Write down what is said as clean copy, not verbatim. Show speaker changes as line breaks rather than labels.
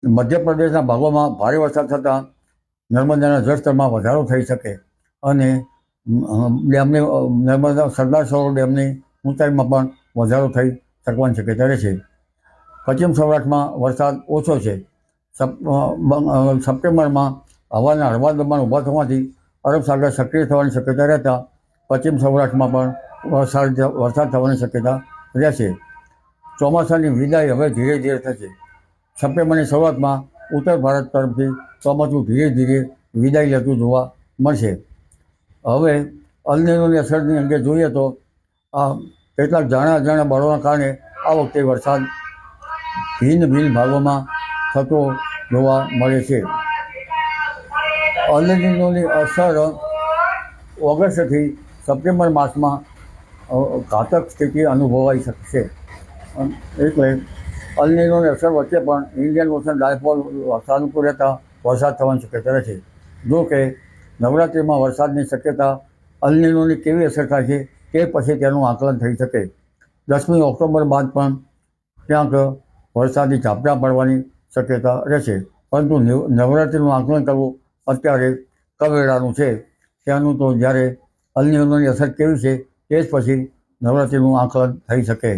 મધ્યપ્રદેશના ભાગોમાં ભારે વરસાદ થતાં નર્મદાના જળસ્તરમાં વધારો થઈ શકે અને ડેમની નર્મદા સરદાર સરોવર ડેમની ઊંચાઈમાં પણ વધારો થઈ શકવાની શક્યતા રહેશે. પશ્ચિમ સૌરાષ્ટ્રમાં વરસાદ ઓછો છે. સપ્ટેમ્બરમાં હવાના હળવા દબાણ ઊભા થવાથી અરબ સાગર સક્રિય થવાની શક્યતા રહેતા પશ્ચિમ સૌરાષ્ટ્રમાં પણ વરસાદ થવાની શક્યતા રહેશે. ચોમાસાની વિદાય હવે ધીરે ધીરે થશે. સપ્ટેમ્બરની શરૂઆતમાં ઉત્તર ભારત તરફથી ચોમાસું ધીરે ધીરે વિદાય લેતું જોવા મળશે. હવે અલ નીનોની અસરની અંગે જોઈએ તો કેટલાક જાણા અજાણ્યા બળોના કારણે આ વખતે વરસાદ ભિન્ન ભિન્ન ભાગોમાં થતો જોવા મળે છે. અલ નીનોની અસર ઓગસ્ટથી સપ્ટેમ્બર માસમાં ઘાતક સ્થિતિ અનુભવાઈ શકશે. એટલે અલ નીનોની અસર વચ્ચે પણ ઇન્ડિયન ઓશન ડાયપોલ સાનુકૂળ રહેતા વરસાદ થવાની શક્યતા રહે છે. જો કે નવરાત્રિમાં વરસાદની શક્યતા અલ નીનોની કેવી અસર થાય છે તે પછી તેનું આકલન થઈ શકે. 10મી ઓક્ટોબર બાદ પણ ક્યાંક વરસાદી ઝાપટા પડવાની શક્યતા રહેશે. પરંતુ નવરાત્રિનું આકલન કરવું અત્યારે કવેરાનું છે. ત્યાંનું તો જ્યારે અલ નીનોની અસર કેવી છે તે જ પછી નવરાત્રિનું આકલન થઈ શકે.